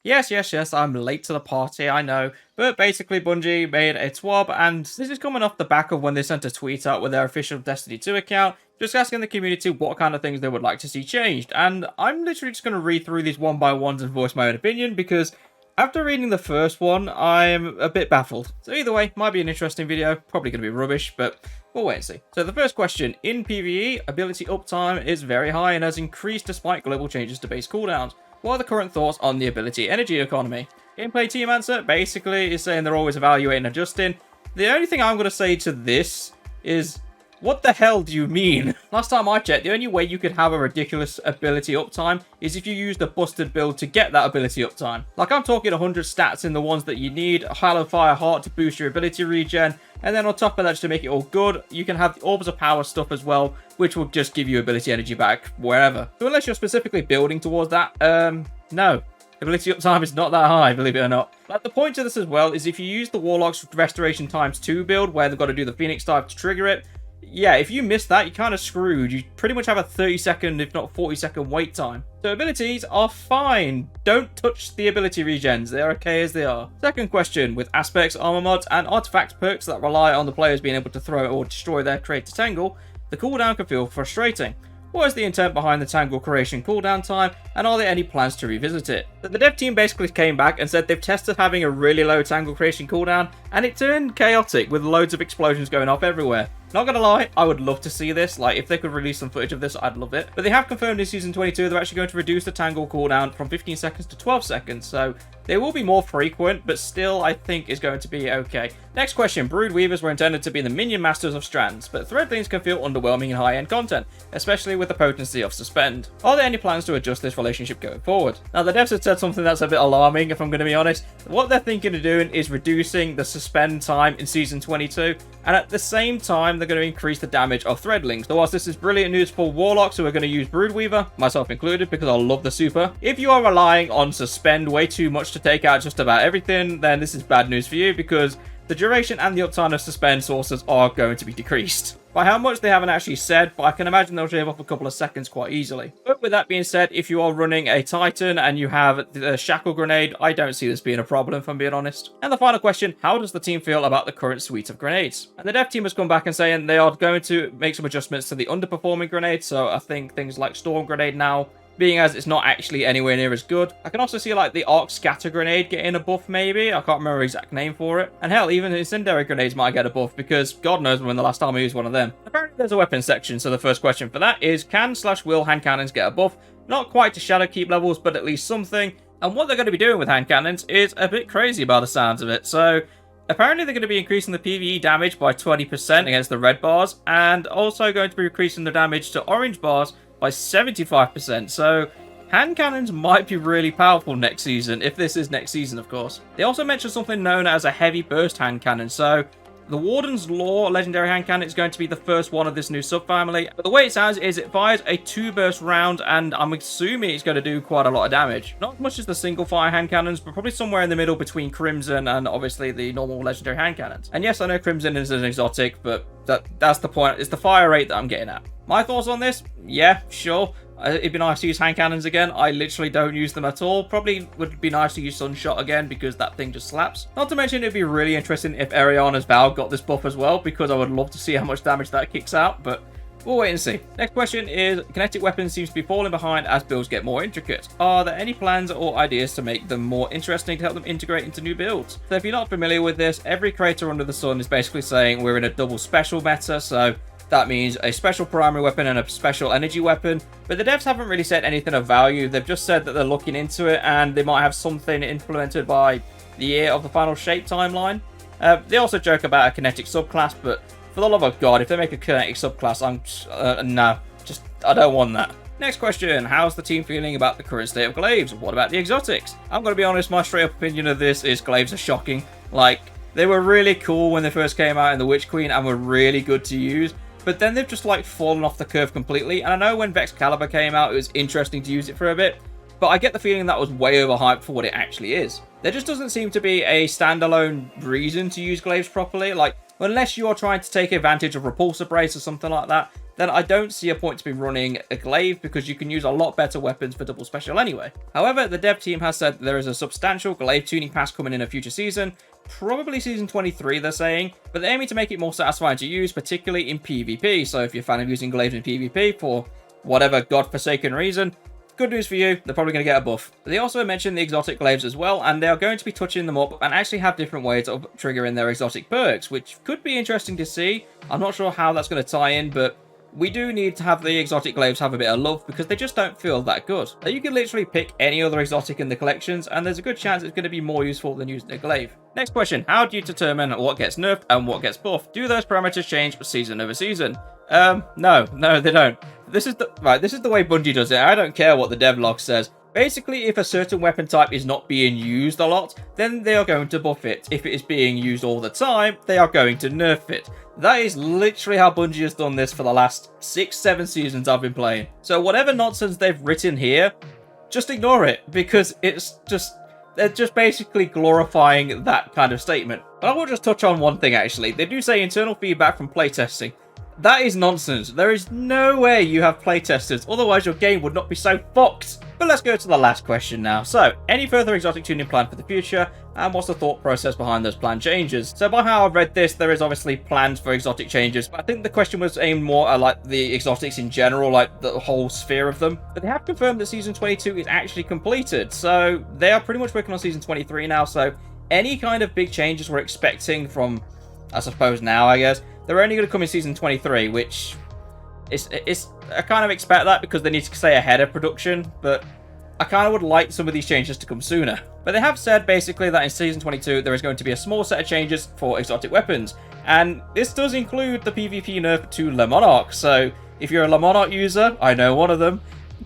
Yes, I'm late to the party, I know. But basically, Bungie made a TWAB, and this is coming off the back of when they sent a tweet out with their official Destiny 2 account, just asking the community what kind of things they would like to see changed. And I'm literally just going to read through these one by ones and voice my own opinion, because after reading the first one, I'm a bit baffled. So either way, might be an interesting video, probably going to be rubbish, but we'll wait and see. So the first question, in PvE, ability uptime is very high and has increased despite global changes to base cooldowns. What are the current thoughts on the ability energy economy? Gameplay team answer basically is saying they're always evaluating and adjusting. The only thing I'm going to say to this is, what the hell do you mean? Last time I checked, the only way you could have a ridiculous ability uptime is if you used a busted build to get that ability uptime. Like, I'm talking 100 stats in the ones that you need, Halo Fire Heart to boost your ability regen, and then on top of that, just to make it all good, you can have the Orbs of Power stuff as well, which will just give you ability energy back wherever. So unless you're specifically building towards that, no. Ability uptime is not that high, believe it or not. But the point of this as well is if you use the Warlock's Restoration times 2 build, where they've got to do the Phoenix dive to trigger it, yeah, if you miss that, you're kind of screwed. You pretty much have a 30-second, if not 40-second wait time. So abilities are fine. Don't touch the ability regens. They're okay as they are. Second question, with aspects, armor mods, and artifact perks that rely on the players being able to throw or destroy their creator tangle, the cooldown can feel frustrating. What is the intent behind the tangle creation cooldown time, and are there any plans to revisit it? The dev team basically came back and said they've tested having a really low tangle creation cooldown, and it turned chaotic with loads of explosions going off everywhere. Not gonna lie, I would love to see this. Like, if they could release some footage of this, I'd love it. But they have confirmed in Season 22 they're actually going to reduce the tangle cooldown from 15 seconds to 12 seconds, so they will be more frequent, but still, I think is going to be okay. Next question, Brood Weavers were intended to be the minion masters of strands, but Threadlings can feel underwhelming in high-end content, especially with the potency of Suspend. Are there any plans to adjust this relationship going forward? Now, the devs have said something that's a bit alarming, if I'm going to be honest. What they're thinking of doing is reducing the Suspend time in Season 22, and at the same time, they're going to increase the damage of Threadlings. So whilst this is brilliant news for Warlocks who are going to use Broodweaver, myself included, because I love the super, if you are relying on Suspend way too much to take out just about everything, then this is bad news for you, because the duration and the uptime of Suspend sources are going to be decreased. By how much they haven't actually said, but I can imagine they'll shave off a couple of seconds quite easily. But with that being said, if you are running a Titan and you have the Shackle Grenade, I don't see this being a problem, if I'm being honest. And the final question, how does the team feel about the current suite of grenades? And the dev team has come back and saying they are going to make some adjustments to the underperforming grenades, so I think things like Storm Grenade now, being as it's not actually anywhere near as good. I can also see like the Arc Scatter Grenade getting a buff maybe. I can't remember the exact name for it. And hell, even Incendiary Grenades might get a buff because God knows when the last time I used one of them. Apparently there's a weapons section, so the first question for that is, can/will hand cannons get a buff? Not quite to Shadowkeep levels, but at least something. And what they're going to be doing with hand cannons is a bit crazy by the sounds of it. So apparently they're going to be increasing the PvE damage by 20% against the red bars, and also going to be increasing the damage to orange bars by 75%, so hand cannons might be really powerful next season, if this is next season, of course. They also mentioned something known as a heavy burst hand cannon, so the Warden's Law legendary hand cannon is going to be the first one of this new subfamily, but the way it sounds is it fires a 2-burst round, and I'm assuming it's going to do quite a lot of damage. Not as much as the single fire hand cannons, but probably somewhere in the middle between Crimson and obviously the normal legendary hand cannons. And yes, I know Crimson is an exotic, but that's the point. It's the fire rate that I'm getting at. My thoughts on this? Yeah, sure. It'd be nice to use hand cannons again. I literally don't use them at all. Probably would be nice to use Sunshot again because that thing just slaps. Not to mention it'd be really interesting if Ariana's Vow got this buff as well, because I would love to see how much damage that kicks out, but we'll wait and see. Next question is, kinetic weapons seems to be falling behind as builds get more intricate. Are there any plans or ideas to make them more interesting to help them integrate into new builds? So if you're not familiar with this, every creator under the sun is basically saying we're in a double special meta, so that means a special primary weapon and a special energy weapon. But the devs haven't really said anything of value. They've just said that they're looking into it and they might have something implemented by the year of the final shape timeline. They also joke about a kinetic subclass, but for the love of God, if they make a kinetic subclass, I don't want that. Next question, how's the team feeling about the current state of glaives? What about the exotics? I'm going to be honest, my straight up opinion of this is glaives are shocking. Like, they were really cool when they first came out in the Witch Queen and were really good to use. But then they've just like fallen off the curve completely. And I know when Vexcalibur came out, it was interesting to use it for a bit, but I get the feeling that was way overhyped for what it actually is. There just doesn't seem to be a standalone reason to use glaives properly. Like, unless you're trying to take advantage of repulsor brace or something like that, then I don't see a point to be running a glaive because you can use a lot better weapons for double special anyway. However, the dev team has said that there is a substantial glaive tuning pass coming in a future season, probably season 23 they're saying, but they're aiming to make it more satisfying to use, particularly in PvP. So if you're a fan of using glaives in PvP for whatever godforsaken reason, good news for you, they're probably going to get a buff. They also mentioned the exotic glaives as well, and they are going to be touching them up and actually have different ways of triggering their exotic perks, which could be interesting to see. I'm not sure how that's going to tie in, but we do need to have the exotic glaives have a bit of love because they just don't feel that good. You can literally pick any other exotic in the collections, and there's a good chance it's going to be more useful than using a glaive. Next question, how do you determine what gets nerfed and what gets buffed? Do those parameters change season over season? No, they don't. This is the way Bungie does it. I don't care what the devlog says. Basically, if a certain weapon type is not being used a lot, then they are going to buff it. If it is being used all the time, they are going to nerf it. That is literally how Bungie has done this for the last 6-7 seasons I've been playing. So whatever nonsense they've written here, just ignore it, because they're just basically glorifying that kind of statement. But I will just touch on one thing actually. They do say internal feedback from playtesting. That is nonsense. There is no way you have playtesters, otherwise your game would not be so fucked. But let's go to the last question now. So, any further exotic tuning planned for the future, and what's the thought process behind those planned changes? So by how I've read this, there is obviously plans for exotic changes, but I think the question was aimed more at like the exotics in general, like the whole sphere of them. But they have confirmed that Season 22 is actually completed, so they are pretty much working on Season 23 now, so any kind of big changes we're expecting from, I suppose now, I guess, they're only going to come in Season 23, which I kind of expect that because they need to stay ahead of production, but I kind of would like some of these changes to come sooner. But they have said basically that in Season 22 there is going to be a small set of changes for exotic weapons, and this does include the PvP nerf to Le Monarch, so if you're a Le Monarch user, I know one of them,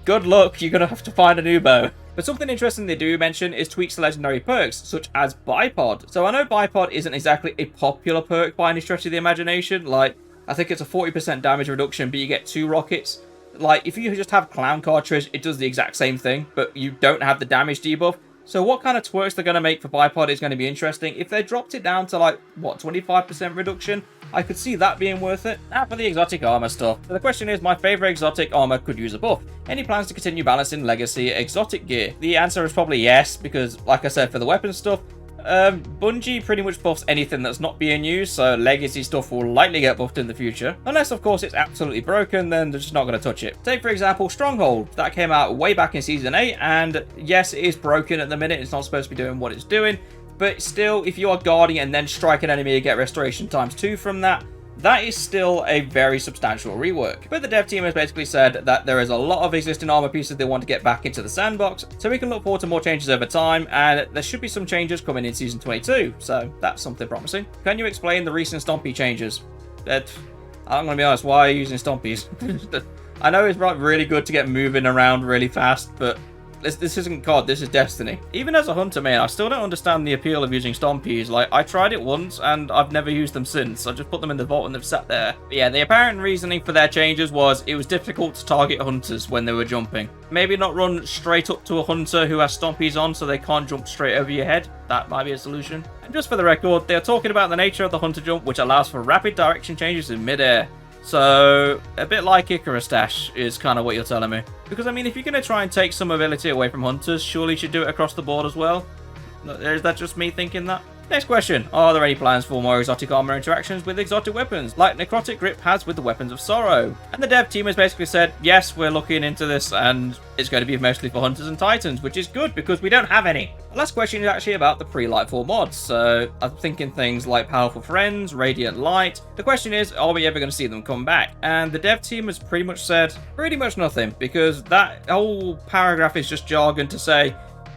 good luck, you're going to have to find a new bow. But something interesting they do mention is tweaks to legendary perks, such as Bipod. So I know Bipod isn't exactly a popular perk by any stretch of the imagination, like, I think it's a 40% damage reduction, but you get 2 rockets. Like, if you just have Clown Cartridge, it does the exact same thing, but you don't have the damage debuff. So what kind of twerks they're going to make for Bipod is going to be interesting. If they dropped it down to, like, what, 25% reduction, I could see that being worth it. Now for the exotic armor stuff. So the question is, my favorite exotic armor could use a buff. Any plans to continue balancing legacy exotic gear? The answer is probably yes, because, like I said, for the weapon stuff, Bungie pretty much buffs anything that's not being used, so legacy stuff will likely get buffed in the future. Unless, of course, it's absolutely broken, then they're just not going to touch it. Take, for example, Stronghold. That came out way back in Season 8, and yes, it is broken at the minute. It's not supposed to be doing what it's doing, but still, if you are guarding and then strike an enemy and get restoration ×2 from that, that is still a very substantial rework. But the dev team has basically said that there is a lot of existing armor pieces they want to get back into the sandbox, so we can look forward to more changes over time, and there should be some changes coming in Season 22, so that's something promising. Can you explain the recent Stompy changes? I'm going to be honest, why are you using Stompies? I know it's really good to get moving around really fast, but this isn't COD, this is Destiny. Even as a hunter, man, I still don't understand the appeal of using Stompies. Like, I tried it once, and I've never used them since. I just put them in the vault and they've sat there. But yeah, the apparent reasoning for their changes was it was difficult to target hunters when they were jumping. Maybe not run straight up to a hunter who has Stompies on so they can't jump straight over your head. That might be a solution. And just for the record, they're talking about the nature of the hunter jump, which allows for rapid direction changes in midair. So, a bit like Icarus Dash is kind of what you're telling me. Because, I mean, if you're going to try and take some mobility away from hunters, surely you should do it across the board as well. Is that just me thinking that? Next question. Are there any plans for more exotic armor interactions with exotic weapons, like Necrotic Grip has with the Weapons of Sorrow? And the dev team has basically said, yes, we're looking into this, and it's going to be mostly for Hunters and Titans, which is good, because we don't have any. The last question is actually about the pre-Lightfall mods, so I'm thinking things like Powerful Friends, Radiant Light. The question is, are we ever going to see them come back? And the dev team has pretty much said, pretty much nothing, because that whole paragraph is just jargon to say,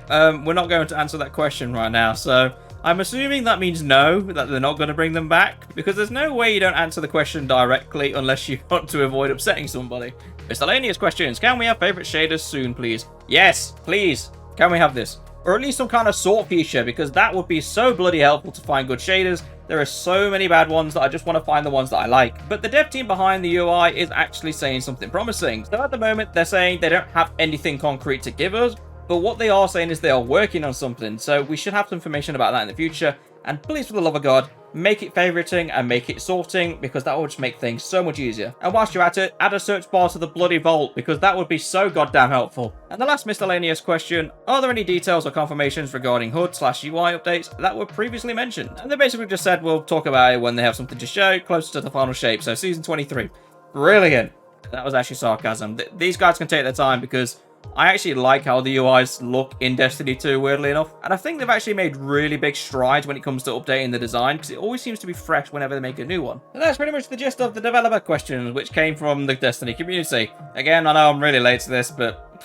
we're not going to answer that question right now, so I'm assuming that means no, that they're not going to bring them back, because there's no way you don't answer the question directly unless you want to avoid upsetting somebody. Miscellaneous questions. Can we have favorite shaders soon, please? Yes, please. Can we have this? Or at least some kind of sort feature, because that would be so bloody helpful to find good shaders. There are so many bad ones that I just want to find the ones that I like. But the dev team behind the UI is actually saying something promising. So at the moment, they're saying they don't have anything concrete to give us, but what they are saying is they are working on something, so we should have some information about that in the future. And please, for the love of God, make it favoriting and make it sorting, because that would just make things so much easier. And whilst you're at it, add a search bar to the bloody vault, because that would be so goddamn helpful. And the last miscellaneous question, are there any details or confirmations regarding HUD/UI updates that were previously mentioned? And they basically just said we'll talk about it when they have something to show closer to the final shape, so season 23. Brilliant. That was actually sarcasm. These guys can take their time, because I actually like how the UIs look in Destiny 2, weirdly enough. And I think they've actually made really big strides when it comes to updating the design, because it always seems to be fresh whenever they make a new one. And that's pretty much the gist of the developer questions, which came from the Destiny community. Again, I know I'm really late to this, but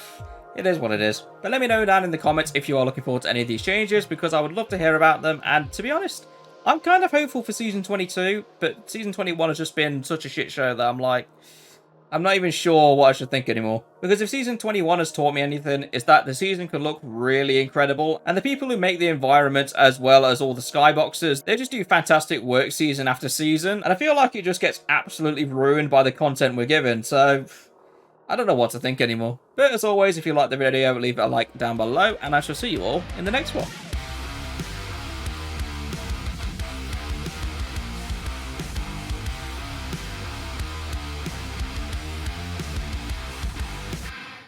it is what it is. But let me know down in the comments if you are looking forward to any of these changes, because I would love to hear about them. And to be honest, I'm kind of hopeful for Season 22, but Season 21 has just been such a shit show that I'm like, I'm not even sure what I should think anymore. Because if Season 21 has taught me anything, it's that the season can look really incredible, and the people who make the environments as well as all the skyboxes, they just do fantastic work season after season, and I feel like it just gets absolutely ruined by the content we're given, so I don't know what to think anymore. But as always, if you liked the video, leave it a like down below, and I shall see you all in the next one.